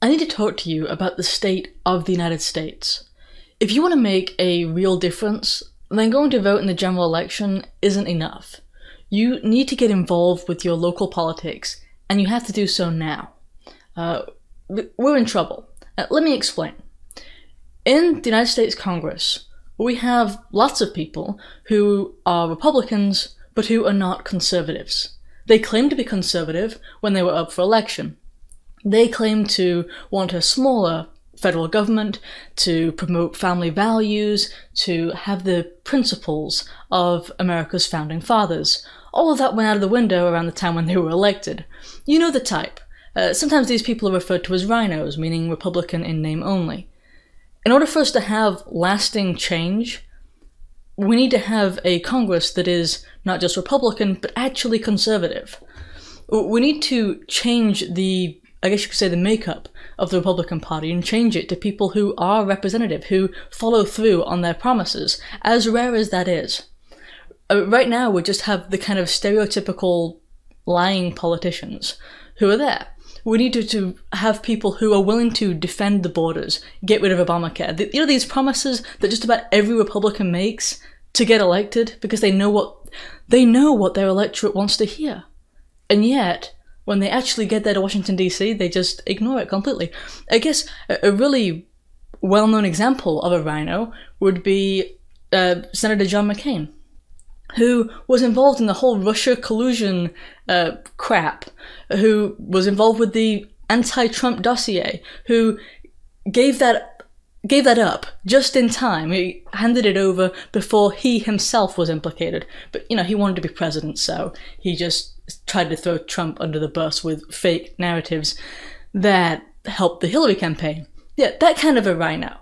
I need to talk to you about the state of the United States. If you want to make a real difference, then going to vote in the general election isn't enough. You need to get involved with your local politics, and you have to do so now. We're in trouble. Let me explain. In the United States Congress, we have lots of people who are Republicans, but who are not conservatives. They claim to be conservative when they were up for election. They claim to want a smaller federal government, to promote family values, to have the principles of America's founding fathers. All of that went out of the window around the time when they were elected. You know the type. Sometimes these people are referred to as RINOs, meaning Republican in name only. In order for us to have lasting change, we need to have a Congress that is not just Republican, but actually conservative. We need to change I guess you could say the makeup of the Republican Party and change it to people who are representative, who follow through on their promises, as rare as that is. Right now we just have the kind of stereotypical lying politicians who are there. We need to have people who are willing to defend the borders, get rid of Obamacare. You know, these promises that just about every Republican makes to get elected because they know what their electorate wants to hear. And yet, when they actually get there to Washington, D.C., they just ignore it completely. I guess a really well-known example of a RINO would be Senator John McCain, who was involved in the whole Russia collusion crap, who was involved with the anti-Trump dossier, who gave that up just in time. He handed it over before he himself was implicated. But, you know, he wanted to be president, so he just tried to throw Trump under the bus with fake narratives that helped the Hillary campaign. Yeah, that kind of a RINO.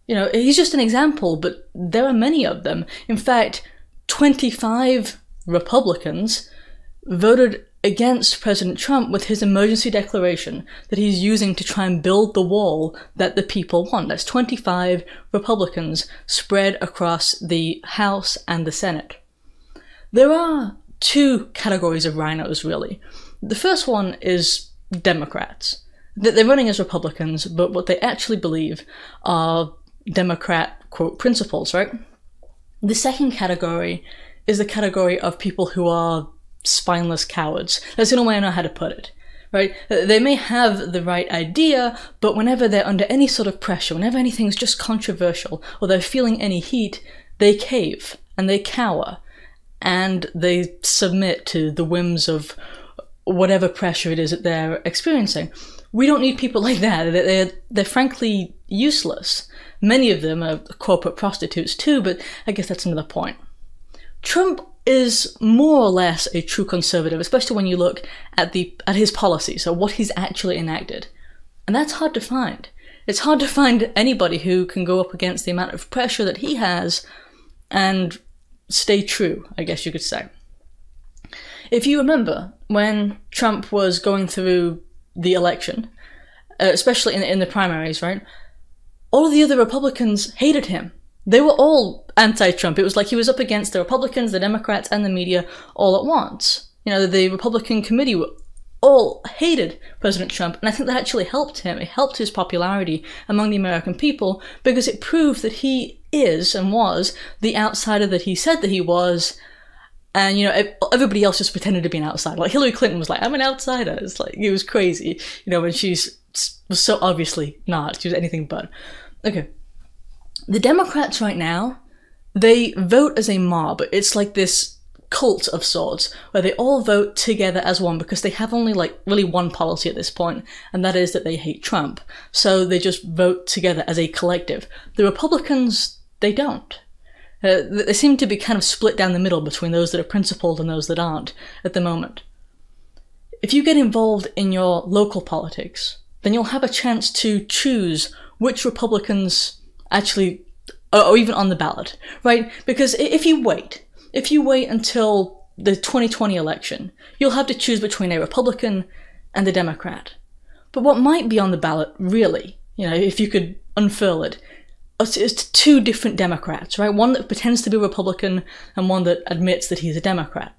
You know, he's just an example, but there are many of them. In fact, 25 Republicans voted against President Trump with his emergency declaration that he's using to try and build the wall that the people want. That's 25 Republicans spread across the House and the Senate. There are two categories of RINOs, really. The first one is Democrats. They're running as Republicans, but what they actually believe are Democrat, quote, principles, right? The second category is the category of people who are spineless cowards. That's the only way I know how to put it, right? They may have the right idea, but whenever they're under any sort of pressure, whenever anything's just controversial, or they're feeling any heat, they cave, and they cower, and they submit to the whims of whatever pressure it is that they're experiencing. We don't need people like that. They're frankly useless. Many of them are corporate prostitutes too, but I guess that's another point. Trump is more or less a true conservative, especially when you look at his policies, so what he's actually enacted. And that's hard to find. It's hard to find anybody who can go up against the amount of pressure that he has and stay true, I guess you could say. If you remember, when Trump was going through the election, especially in the primaries, right, all of the other Republicans hated him. They were all anti-Trump. It was like he was up against the Republicans, the Democrats, and the media all at once. You know, the Republican committee all hated President Trump, and I think that actually helped him. It helped his popularity among the American people because it proved that he is and was the outsider that he said that he was, and, you know, everybody else just pretended to be an outsider. Like Hillary Clinton was like, I'm an outsider. It's like, it was crazy, you know, when was so obviously not. She was anything but. Okay. The Democrats right now, they vote as a mob. It's like this cult of sorts, where they all vote together as one because they have only like really one policy at this point, and that is that they hate Trump. So they just vote together as a collective. The Republicans, they don't. They seem to be kind of split down the middle between those that are principled and those that aren't at the moment. If you get involved in your local politics, then you'll have a chance to choose which Republicans actually are even on the ballot, right? Because if you wait until the 2020 election, you'll have to choose between a Republican and a Democrat. But what might be on the ballot, really, you know, if you could unfurl it, is two different Democrats, right? One that pretends to be Republican and one that admits that he's a Democrat.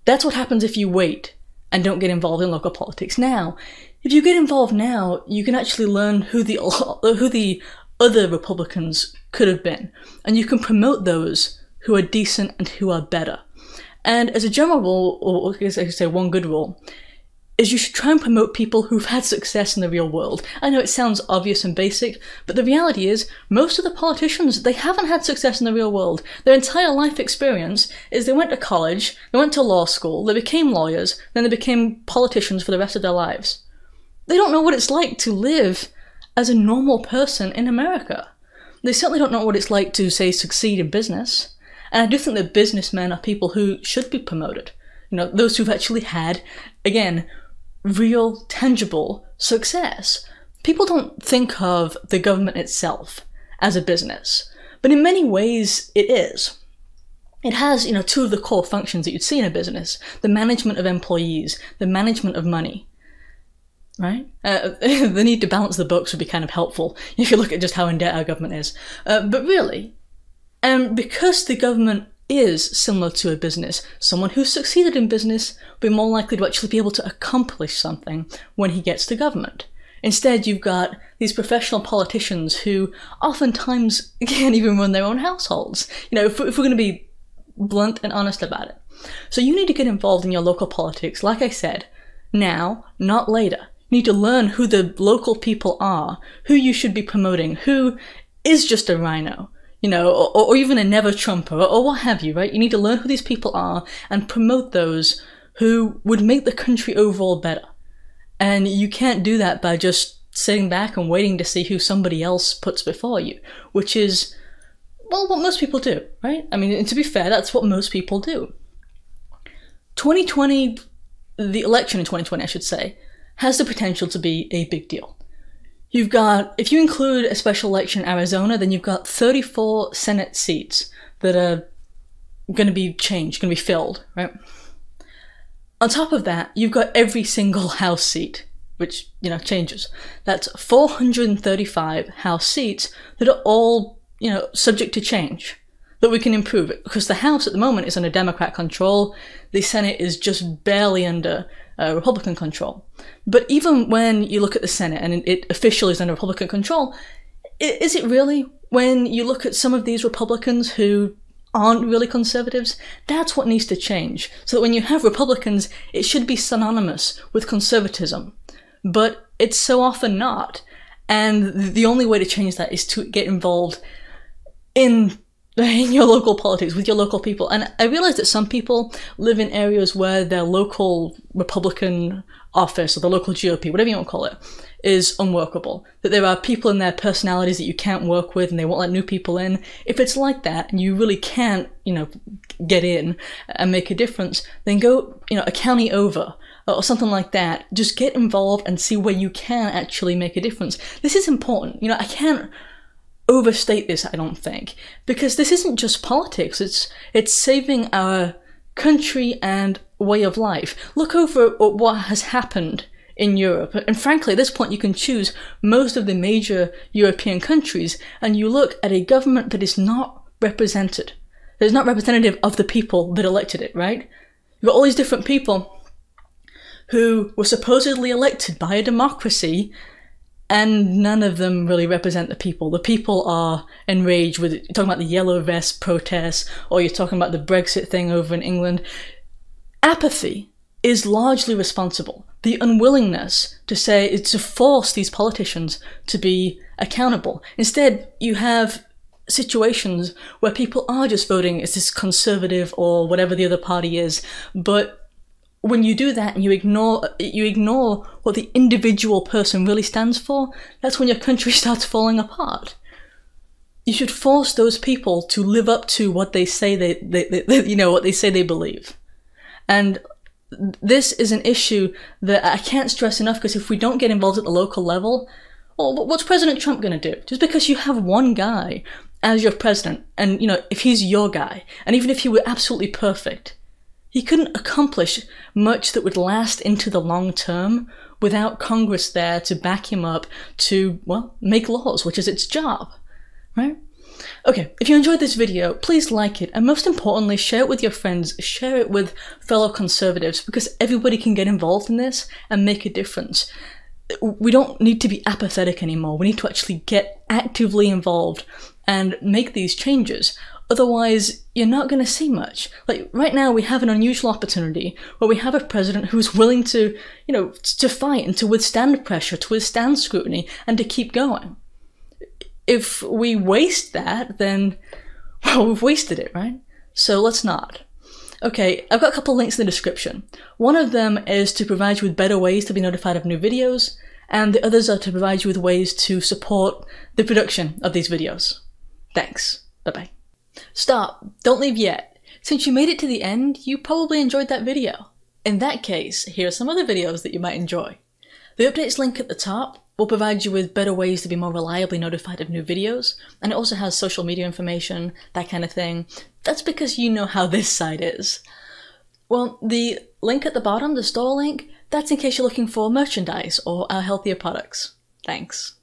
That's what happens if you wait and don't get involved in local politics now. If you get involved now, you can actually learn who the other Republicans could have been, and you can promote those who are decent and who are better. And as a general rule, or I guess I could say one good rule, is you should try and promote people who've had success in the real world. I know it sounds obvious and basic, but the reality is, most of the politicians, they haven't had success in the real world. Their entire life experience is they went to college, they went to law school, they became lawyers, then they became politicians for the rest of their lives. They don't know what it's like to live as a normal person in America. They certainly don't know what it's like to, say, succeed in business. And I do think that businessmen are people who should be promoted. You know, those who've actually had, again, real, tangible success. People don't think of the government itself as a business, but in many ways it is. It has, you know, two of the core functions that you'd see in a business: the management of employees, the management of money. Right? The need to balance the books would be kind of helpful if you look at just how in debt our government is. But really, because the government is similar to a business, someone who's succeeded in business will be more likely to actually be able to accomplish something when he gets to government. Instead, you've got these professional politicians who oftentimes can't even run their own households. You know, if we're going to be blunt and honest about it. So you need to get involved in your local politics, like I said, now, not later. You need to learn who the local people are, who you should be promoting, who is just a rhino, you know, or even a never-Trumper, or what have you, right? You need to learn who these people are and promote those who would make the country overall better. And you can't do that by just sitting back and waiting to see who somebody else puts before you, which is, well, what most people do, right? I mean, and to be fair, that's what most people do. 2020, the election in 2020, I should say, has the potential to be a big deal. You've got, if you include a special election in Arizona, then you've got 34 Senate seats that are going to be changed, going to be filled, right? On top of that, you've got every single House seat, which, you know, changes. That's 435 House seats that are all, you know, subject to change, that we can improve it. Because the House at the moment is under Democrat control, the Senate is just barely under Republican control. But even when you look at the Senate and it officially is under Republican control, is it really? When you look at some of these Republicans who aren't really conservatives, that's what needs to change. So that when you have Republicans, it should be synonymous with conservatism. But it's so often not. And the only way to change that is to get involved in your local politics, with your local people. And I realize that some people live in areas where their local Republican office, or the local GOP, whatever you want to call it, is unworkable. That there are people in their personalities that you can't work with and they won't let new people in. If it's like that and you really can't, you know, get in and make a difference, then go, you know, a county over or something like that. Just get involved and see where you can actually make a difference. This is important. You know, I can't overstate this, I don't think, because this isn't just politics. It's saving our country and way of life. Look over at what has happened in Europe, and frankly, at this point, you can choose most of the major European countries, and you look at a government that is not represented, that is not representative of the people that elected it. Right? You've got all these different people who were supposedly elected by a democracy, and none of them really represent the people. The people are enraged with, you're talking about the yellow vest protests, or you're talking about the Brexit thing over in England. Apathy is largely responsible. The unwillingness to force these politicians to be accountable. Instead, you have situations where people are just voting as this conservative or whatever the other party is, but when you do that and you ignore what the individual person really stands for, that's when your country starts falling apart. You should force those people to live up to what they say what they say they believe. And this is an issue that I can't stress enough, because if we don't get involved at the local level, well, what's President Trump going to do? Just because you have one guy as your president, and, you know, if he's your guy, and even if he were absolutely perfect, he couldn't accomplish much that would last into the long term without Congress there to back him up to, well, make laws, which is its job, right? Okay, if you enjoyed this video, please like it, and most importantly, share it with your friends, share it with fellow conservatives, because everybody can get involved in this and make a difference. We don't need to be apathetic anymore. We need to actually get actively involved and make these changes. Otherwise, you're not going to see much. Like, right now we have an unusual opportunity where we have a president who's willing to, to fight and to withstand pressure, to withstand scrutiny, and to keep going. If we waste that, then, well, we've wasted it, right? So let's not. Okay, I've got a couple links in the description. One of them is to provide you with better ways to be notified of new videos, and the others are to provide you with ways to support the production of these videos. Thanks. Bye-bye. Stop! Don't leave yet. Since you made it to the end, you probably enjoyed that video. In that case, here are some other videos that you might enjoy. The updates link at the top will provide you with better ways to be more reliably notified of new videos, and it also has social media information, that kind of thing. That's because you know how this site is. Well, the link at the bottom, the store link, that's in case you're looking for merchandise or our healthier products. Thanks.